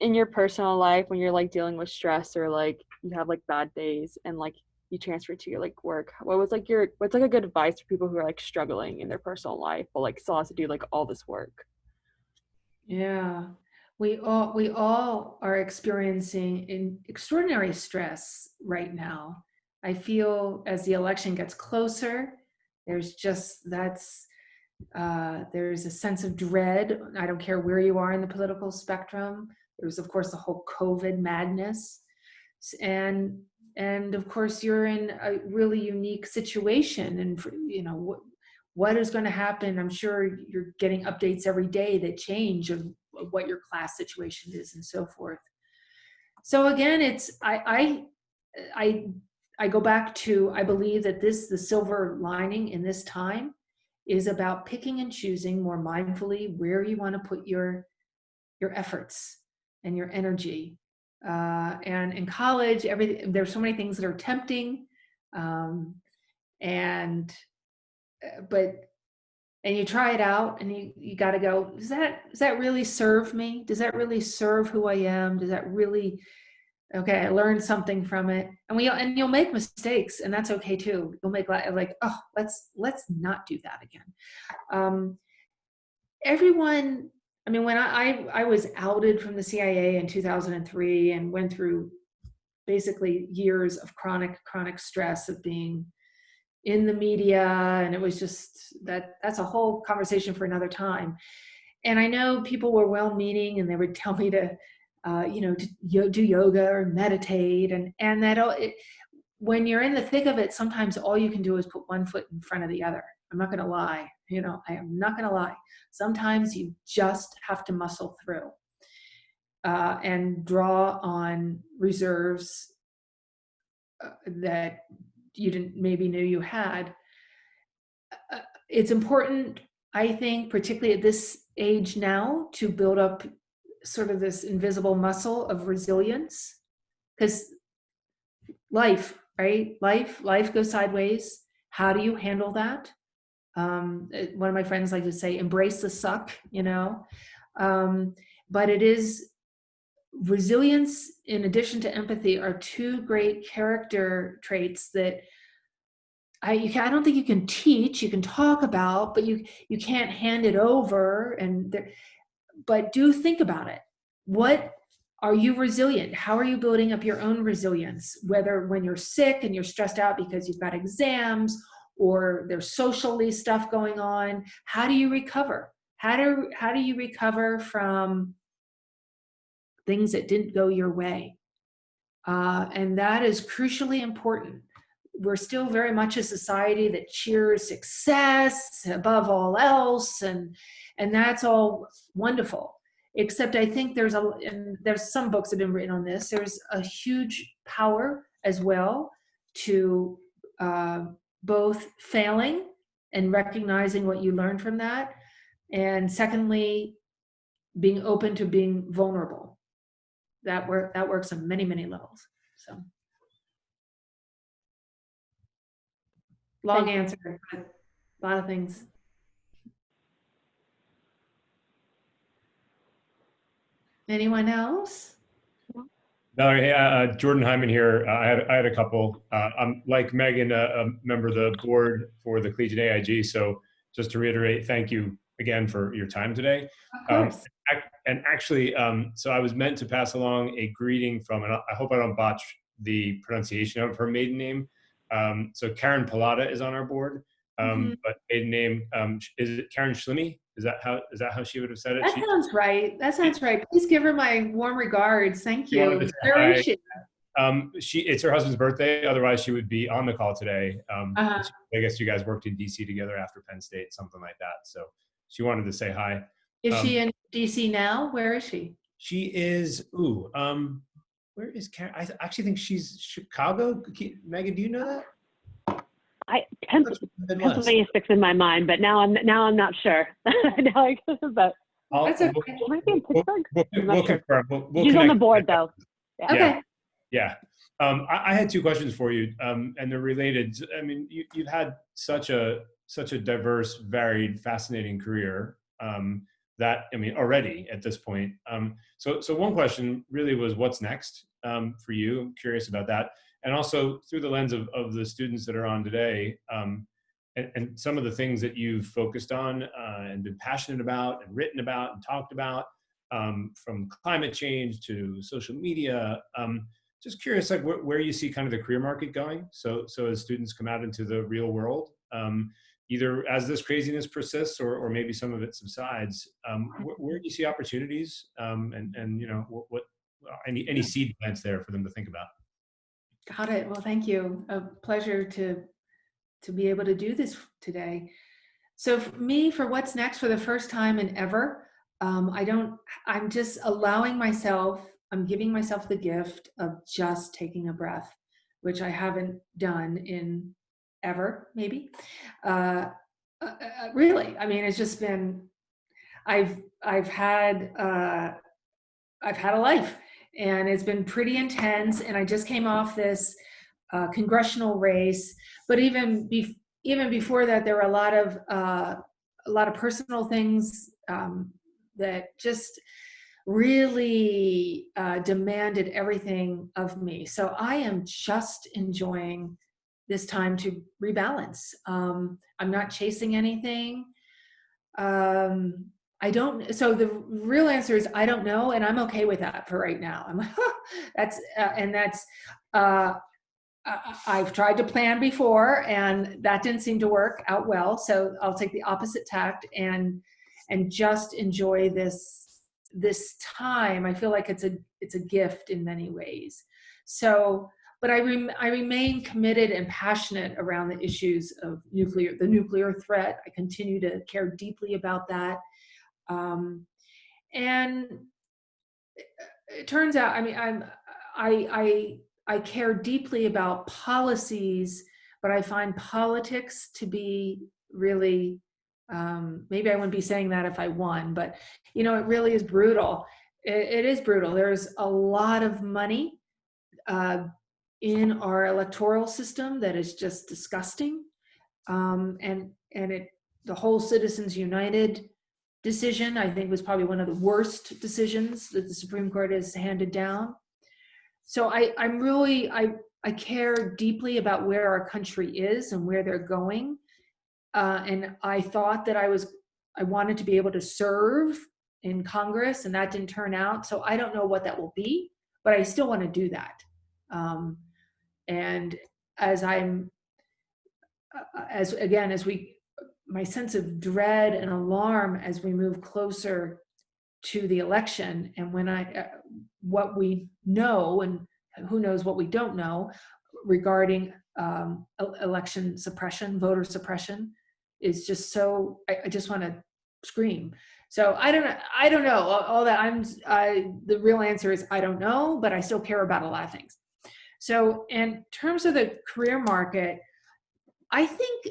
in your personal life, when you're like dealing with stress or like you have like bad days and like you transfer to your like work, what's like a good advice for people who are like struggling in their personal life but like still has to do like all this work? Yeah, we all are experiencing extraordinary stress right now. I feel as the election gets closer, there's a sense of dread. I don't care where you are in the political spectrum. There's of course the whole COVID madness, and of course you're in a really unique situation, and what is going to happen. I'm sure you're getting updates every day that change of what your class situation is and so forth. So again, it's I go back to, I believe that the silver lining in this time is about picking and choosing more mindfully where you want to put your efforts and your energy. And in college, there's so many things that are tempting, and but and you try it out, and you got to go, does that really serve me? Does that really serve who I am? Does that really, okay, I learned something from it. And you'll make mistakes, and that's okay too. You'll make like, oh, let's not do that again. Everyone, I mean, when I was outed from the CIA in 2003 and went through basically years of chronic stress of being in the media, and it was just that's a whole conversation for another time. And I know people were well-meaning, and they would tell me to do yoga or meditate, and when you're in the thick of it, sometimes all you can do is put one foot in front of the other. I'm not going to lie. I am not going to lie. Sometimes you just have to muscle through and draw on reserves that you didn't maybe knew you had. It's important, I think, particularly at this age now, to build up sort of this invisible muscle of resilience, because life, right? Life goes sideways. How do you handle that? One of my friends like to say, embrace the suck, but it is resilience in addition to empathy are two great character traits that I don't think you can teach. You can talk about, but you can't hand it over. But do think about it. What are you resilient? How are you building up your own resilience? Whether when you're sick and you're stressed out because you've got exams or there's socially stuff going on, how do you recover? How do you recover from things that didn't go your way? And that is crucially important. We're still very much a society that cheers success above all else, and that's all wonderful. Except I think there's some books that have been written on this. There's a huge power as well to both failing and recognizing what you learned from that, and secondly, being open to being vulnerable. That works on many, many levels. So. Long answer, but a lot of things. Anyone else? Valerie, hey, Jordan Hyman here. I had a couple. I'm like Megan, a member of the board for the Collegian AIG. So just to reiterate, thank you again for your time today. Of course. And actually, so I was meant to pass along a greeting from, and I hope I don't botch the pronunciation of her maiden name. So Karen Pallotta is on our board, but maiden name, is it Karen Schlimme? Is that how she would have said it? That sounds right. That sounds right. Please give her my warm regards. Thank you. Where is she? It's her husband's birthday. Otherwise, she would be on the call today. I guess you guys worked in DC together after Penn State, something like that. So she wanted to say hi. Is she in DC now? Where is she? She is. Where is Karen? I actually think she's Chicago. Megan, do you know that? Pennsylvania sticks in my mind, but now I'm not sure. Now I guess, but That's okay. she might be in Pittsburgh. We'll confirm. We'll She's on the connect. board though. Yeah. Okay. Yeah. I had two questions for you, and they're related. I mean, you've had such a diverse, varied, fascinating career. That, I mean, already at this point. So one question really was, what's next for you? I'm curious about that. And also through the lens of the students that are on today, and some of the things that you've focused on and been passionate about and written about and talked about, from climate change to social media. Just curious, like where you see kind of the career market going. So as students come out into the real world, either as this craziness persists or maybe some of it subsides, where do you see opportunities, and what any seed plants there for them to think about? Got it. Well, thank you. A pleasure to be able to do this today. So for me, for what's next, for the first time in ever, I'm just allowing myself, I'm giving myself the gift of just taking a breath, which I haven't done in ever, maybe. Really, I mean, it's just been, I've had a life, and it's been pretty intense. And I just came off this congressional race, but even before that, there were a lot of personal things that just really demanded everything of me. So I am just enjoying this time to rebalance. I'm not chasing anything. So the real answer is I don't know, and I'm okay with that for right now. I'm I've tried to plan before, and that didn't seem to work out well. So I'll take the opposite tact and just enjoy this time. I feel like it's a gift in many ways. So, but I remain committed and passionate around the issues of the nuclear threat. I continue to care deeply about that. And it turns out, I mean, I care deeply about policies, but I find politics to be really, maybe I wouldn't be saying that if I won, but it really is brutal. It is brutal. There's a lot of money in our electoral system that is just disgusting. And the whole Citizens United decision, I think, was probably one of the worst decisions that the Supreme Court has handed down. So I care deeply about where our country is and where they're going. And I thought that I wanted to be able to serve in Congress, and that didn't turn out. So I don't know what that will be, but I still want to do that. And my sense of dread and alarm as we move closer to the election, and what we know and who knows what we don't know regarding election suppression, voter suppression, is just so, I just want to scream. So I don't know all that. The real answer is I don't know, but I still care about a lot of things. So in terms of the career market, I think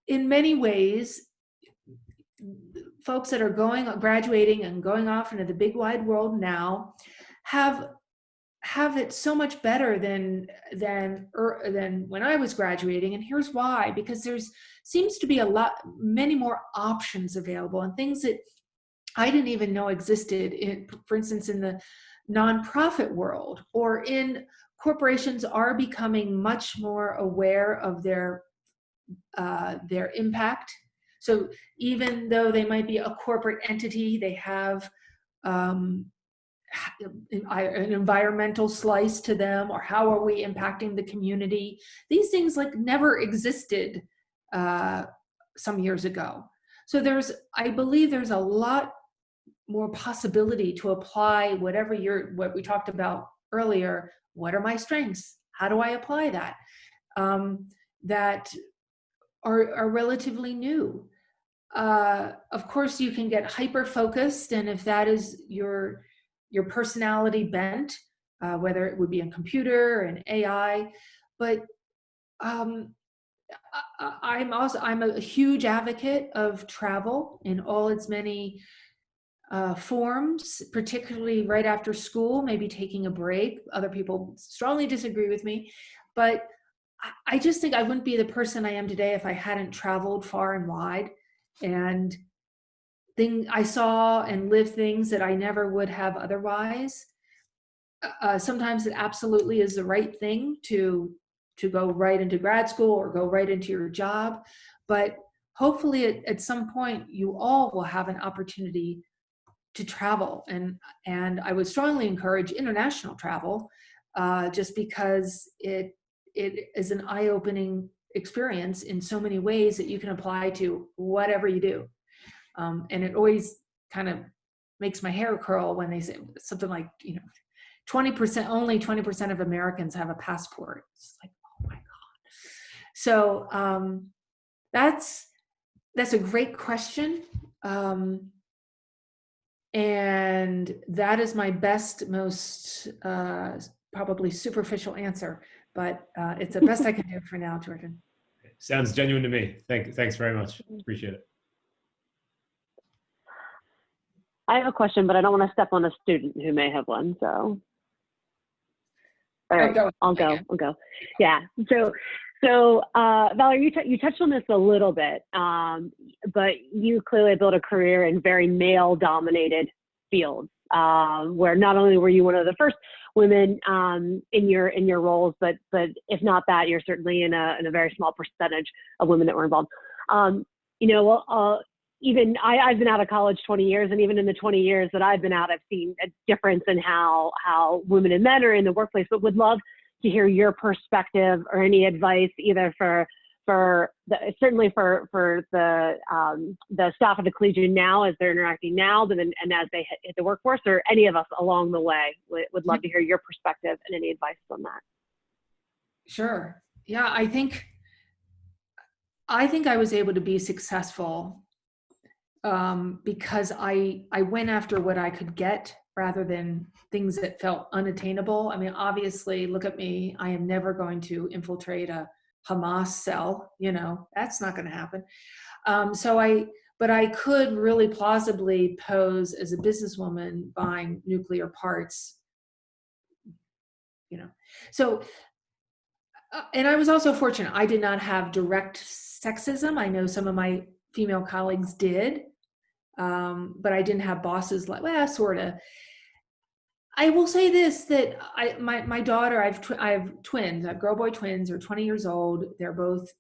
in many ways, folks that are graduating and going off into the big wide world now have it so much better than when I was graduating. And here's why: because seems to be many more options available, and things that I didn't even know existed, for instance, in the nonprofit world, or in corporations are becoming much more aware of their impact. So even though they might be a corporate entity, they have an environmental slice to them, or how are we impacting the community? These things never existed some years ago. So I believe there's a lot more possibility to apply what we talked about earlier. What are my strengths? How do I apply that? That are relatively new. Of course, you can get hyper-focused, and if that is your personality bent, whether it would be a computer or an AI, but I'm a huge advocate of travel in all its many forms, particularly right after school, maybe taking a break. Other people strongly disagree with me, but I just think I wouldn't be the person I am today if I hadn't traveled far and wide, and I saw and lived things that I never would have otherwise. Sometimes it absolutely is the right thing to go right into grad school or go right into your job, but hopefully at some point you all will have an opportunity to travel, and I would strongly encourage international travel, just because it is an eye-opening experience in so many ways that you can apply to whatever you do. And it always kind of makes my hair curl when they say something like, 20%, only 20% of Americans have a passport. It's like, oh my God. So that's a great question. And that is my best, most probably superficial answer, but it's the best I can do for now, Jordan. Sounds genuine to me. Thanks very much. Appreciate it. I have a question, but I don't want to step on a student who may have one. So, all right, I'll go. Yeah. So Valerie, you touched on this a little bit, but you clearly built a career in very male-dominated fields, where not only were you one of the first women in your roles, but if not that, you're certainly in a very small percentage of women that were involved. Even I've been out of college 20 years, and even in the 20 years that I've been out, I've seen a difference in how women and men are in the workplace, but would love to hear your perspective or any advice, either certainly for the staff of the Collegian now as they're interacting now, and as they hit the workforce, or any of us along the way. Would love to hear your perspective and any advice on that. Sure. Yeah, I think I was able to be successful because I went after what I could get rather than things that felt unattainable. I mean, obviously, look at me. I am never going to infiltrate a Hamas cell. You know, that's not going to happen. But I could really plausibly pose as a businesswoman buying nuclear parts. You know, so and I was also fortunate. I did not have direct sexism. I know some of my female colleagues did, but I didn't have bosses like, well, sort of. I will say this, that my daughter, I have twins. I have girl boy twins. They're 20 years old. They're both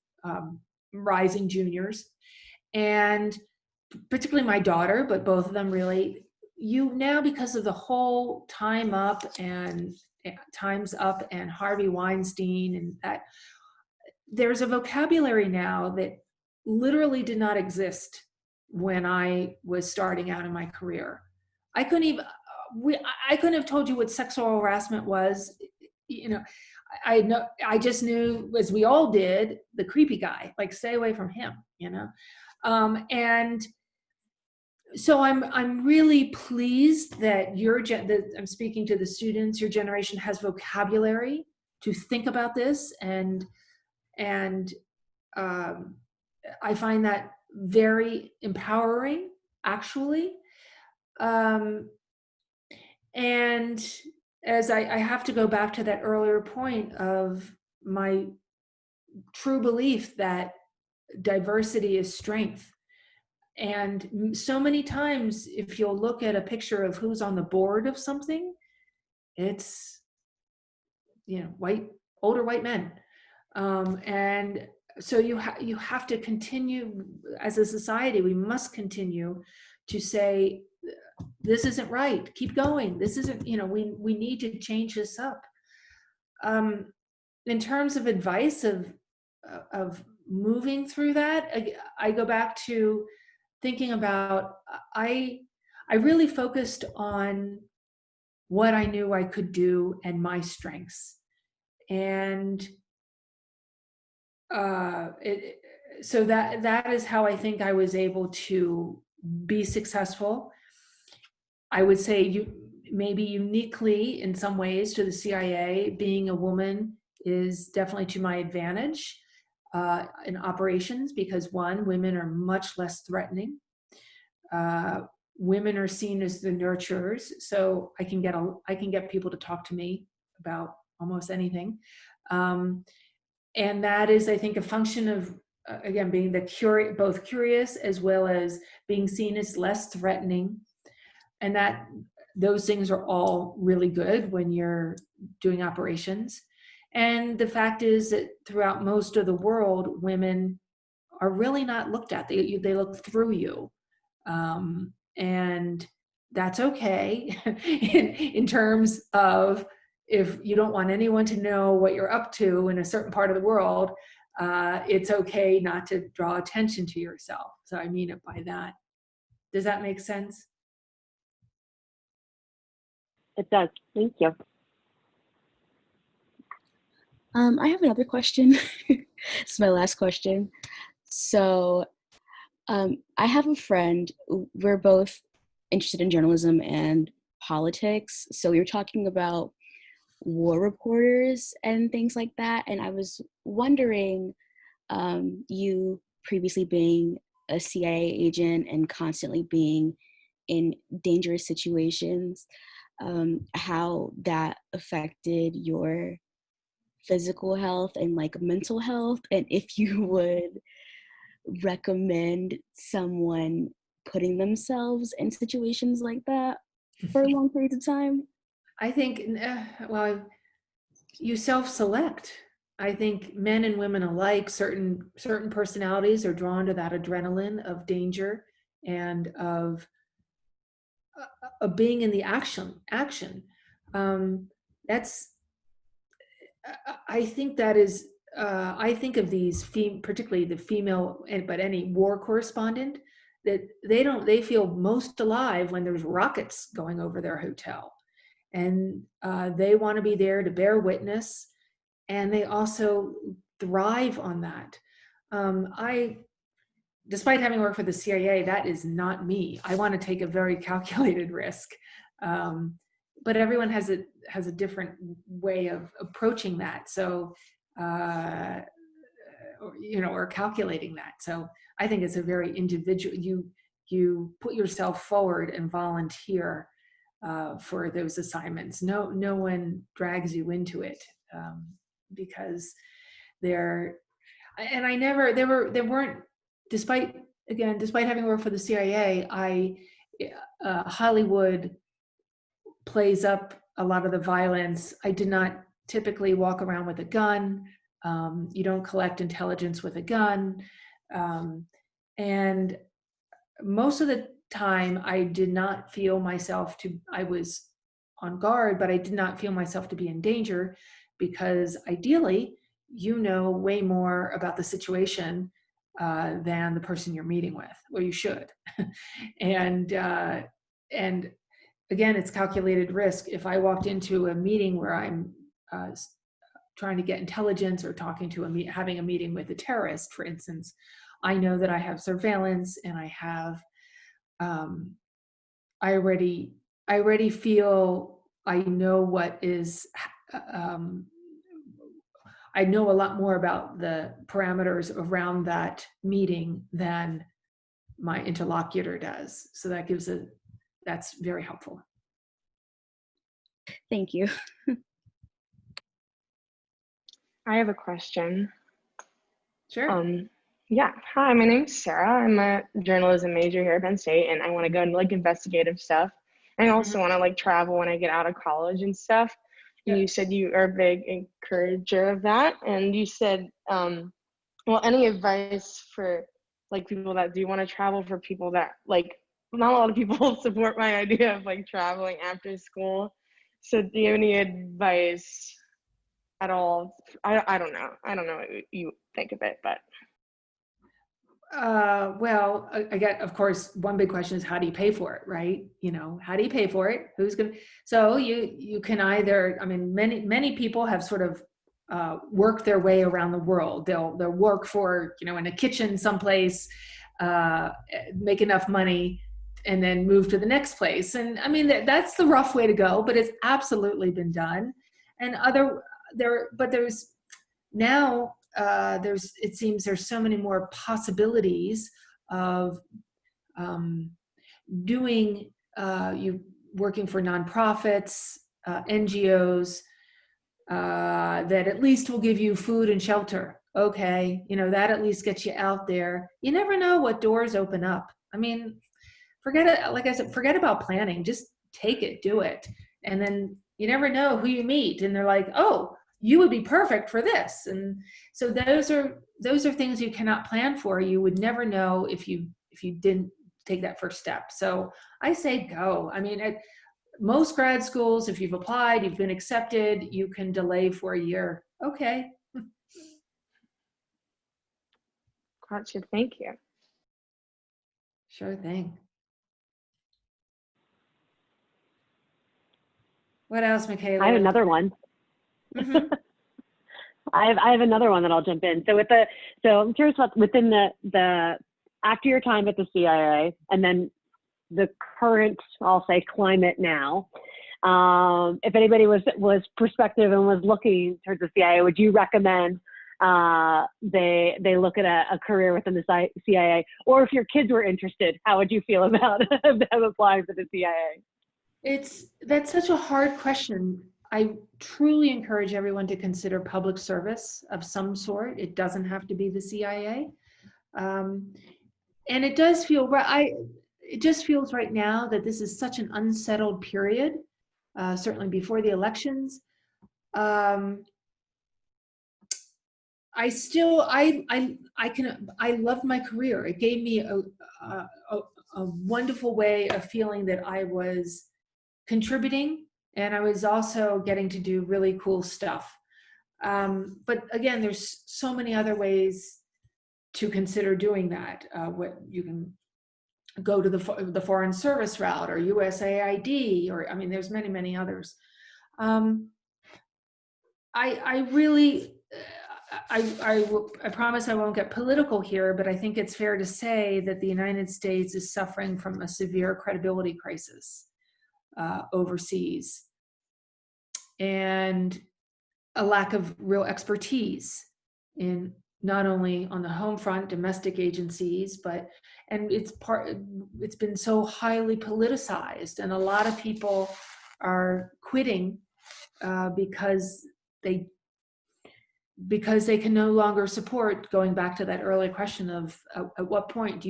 rising juniors, and particularly my daughter, but both of them really. You now, because of the whole Time's Up and Harvey Weinstein and that, there's a vocabulary now that literally did not exist when I was starting out in my career. I couldn't have told you what sexual harassment was. You know, I just knew, as we all did, the creepy guy, like stay away from him, you know? And so I'm really pleased that I'm speaking to the students, your generation has vocabulary to think about this, and I find that very empowering, actually. And as I have to go back to that earlier point of my true belief that diversity is strength. And so many times, if you'll look at a picture of who's on the board of something, it's, you know, older white men. And so you have to continue, as a society, we must continue to say, this isn't right, keep going. This isn't, you know, we need to change this up. In terms of advice of moving through that, I go back to thinking about, I really focused on what I knew I could do and my strengths. And so that is how I think I was able to be successful. I would say maybe uniquely in some ways to the CIA, being a woman is definitely to my advantage in operations, because one, women are much less threatening. Women are seen as the nurturers, so I can get people to talk to me about almost anything. And that is, I think, a function of, again, being both curious as well as being seen as less threatening. And that those things are all really good when you're doing operations. And the fact is that throughout most of the world, women are really not looked at. They look through you. And that's okay in terms of, if you don't want anyone to know what you're up to in a certain part of the world, it's okay not to draw attention to yourself. So I mean it by that. Does that make sense? It does. Thank you. I have another question. It's my last question. So I have a friend. We're both interested in journalism and politics. So we were talking about war reporters and things like that. And I was wondering, you previously being a CIA agent and constantly being in dangerous situations, how that affected your physical health and like mental health, and if you would recommend someone putting themselves in situations like that for long periods of time. I think, well, you self-select. I think men and women alike, certain personalities are drawn to that adrenaline of danger and of being in the action. That's, I think that is, I think of these, particularly the female, but any war correspondent, that they feel most alive when there's rockets going over their hotel. And they want to be there to bear witness and they also thrive on that. Despite having worked for the CIA, that is not me. I want to take a very calculated risk. But everyone has a different way of approaching that. So, or calculating that. So I think it's a very individual, you put yourself forward and volunteer for those assignments. No one drags you into it, because there weren't, despite having worked for the CIA, Hollywood plays up a lot of the violence. I did not typically walk around with a gun. You don't collect intelligence with a gun. And most of the time I did not feel myself I was on guard, but I did not feel myself to be in danger, because ideally, you know way more about the situation than the person you're meeting with, or you should. and again, it's calculated risk. If I walked into a meeting where I'm trying to get intelligence, or talking to having a meeting with a terrorist, for instance, I know that I have surveillance, and I have, I already feel I know what is, I know a lot more about the parameters around that meeting than my interlocutor does. So that's very helpful. Thank you. I have a question. Sure. Yeah. Hi, my name's Sarah. I'm a journalism major here at Penn State, and I want to go into like investigative stuff. And I also want to like travel when I get out of college and stuff. And you said you are a big encourager of that. And you said, well, any advice for like people that do want to travel, for people that like, not a lot of people support my idea of like traveling after school. So do you have any advice at all? I don't know. I don't know what you think of it, but. Well, again, of course, one big question is, how do you pay for it, right? How do you pay for it? Who's going to, so you can either, I mean, many people have sort of worked their way around the world. They'll work for, in a kitchen someplace, make enough money, and then move to the next place. And I mean, that's the rough way to go, but it's absolutely been done. And there's now, it seems there's so many more possibilities of doing, you working for nonprofits, NGOs, that at least will give you food and shelter. Okay, that at least gets you out there. You never know what doors open up. I mean, like I said, forget about planning. Just take it, do it. And then you never know who you meet. And they're like, oh, you would be perfect for this. And so those are things you cannot plan for. You would never know if you didn't take that first step. So I say go. I mean, at most grad schools, if you've applied, you've been accepted, you can delay for a year. Okay. Gotcha. Thank you. Sure thing. What else, Michaela? I have another one. Mm-hmm. I have another one that I'll jump in. So I'm curious about within the after your time at the CIA, and then the current, I'll say, climate now. If anybody was prospective and was looking towards the CIA, would you recommend they look at a career within the CIA? Or if your kids were interested, how would you feel about them applying for the CIA? That's such a hard question. I truly encourage everyone to consider public service of some sort. It doesn't have to be the CIA. And it does feel right. It just feels right now that this is such an unsettled period, certainly before the elections. I loved my career. It gave me a wonderful way of feeling that I was contributing, and I was also getting to do really cool stuff. But again, there's so many other ways to consider doing that. What you can go to the Foreign Service route, or USAID, or I mean, there's many others. I really, I promise I won't get political here, but I think it's fair to say that the United States is suffering from a severe credibility crisis overseas, and a lack of real expertise in not only on the home front, domestic agencies, but, and it's been so highly politicized, and a lot of people are quitting because they can no longer support, going back to that earlier question of at what point are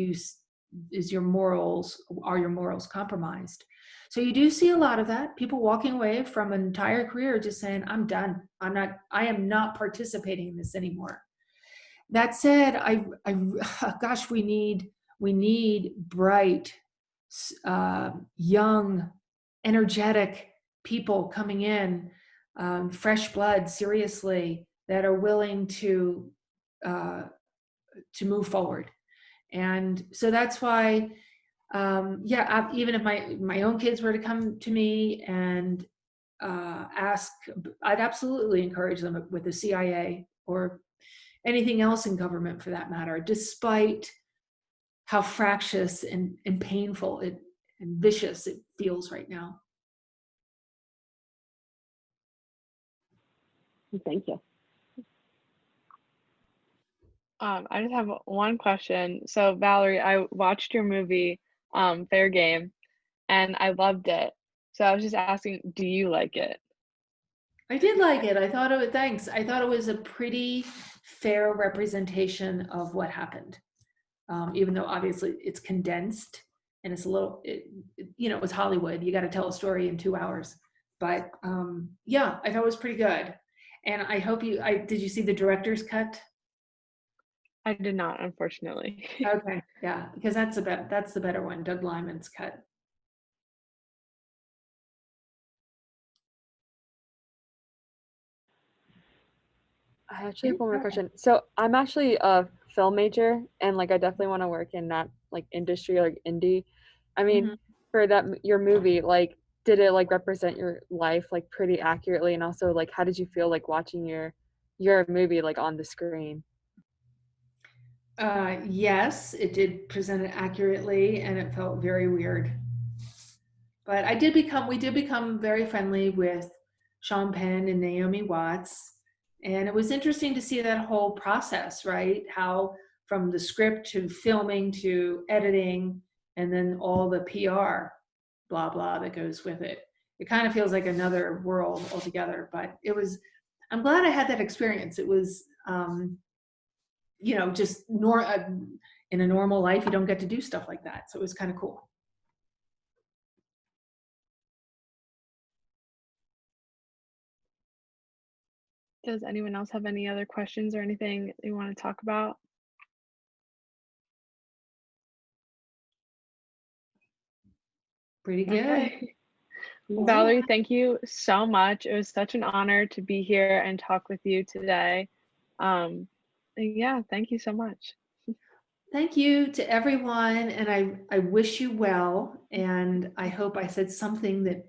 your morals compromised? So you do see a lot of that, people walking away from an entire career just saying, I'm done. I am not participating in this anymore. That said, gosh, we need bright, young, energetic people coming in, fresh blood, seriously, that are willing to move forward. And so that's why, even if my own kids were to come to me and ask, I'd absolutely encourage them with the CIA or anything else in government for that matter, despite how fractious and painful and vicious it feels right now. Thank you. I just have one question. So Valerie, I watched your movie, Fair Game, and I loved it. So I was just asking, do you like it? I did like it. Thanks. I thought it was a pretty fair representation of what happened. Even though obviously it's condensed and it's it was Hollywood. You got to tell a story in 2 hours. But yeah, I thought it was pretty good. And I hope did you see the director's cut? I did not, unfortunately. Okay, yeah, because that's the better one, Doug Liman's cut. I actually have one more question. So I'm actually a film major, and like I definitely want to work in that like industry, like indie. I mean, for your movie, like did it like represent your life like pretty accurately, and also like how did you feel like watching your movie like on the screen? Yes, it did present it accurately, and it felt very weird. But we did become very friendly with Sean Penn and Naomi Watts. And it was interesting to see that whole process, right? How from the script to filming to editing, and then all the PR, blah, blah, that goes with it. It kind of feels like another world altogether, but I'm glad I had that experience. It was, just in a normal life, you don't get to do stuff like that. So it was kind of cool. Does anyone else have any other questions or anything you want to talk about? Pretty good. Okay. Valerie, thank you so much. It was such an honor to be here and talk with you today. Yeah, thank you so much. Thank you to everyone, and I wish you well, and I hope I said something that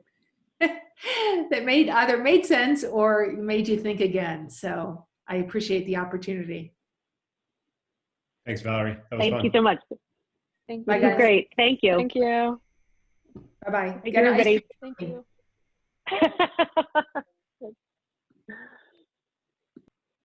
that either made sense or made you think again. So I appreciate the opportunity. Thanks, Valerie. That was fun. Thank you so much. Thank you. This is great. Thank you. Thank you. Bye-bye. Thank you, everybody. Thank you.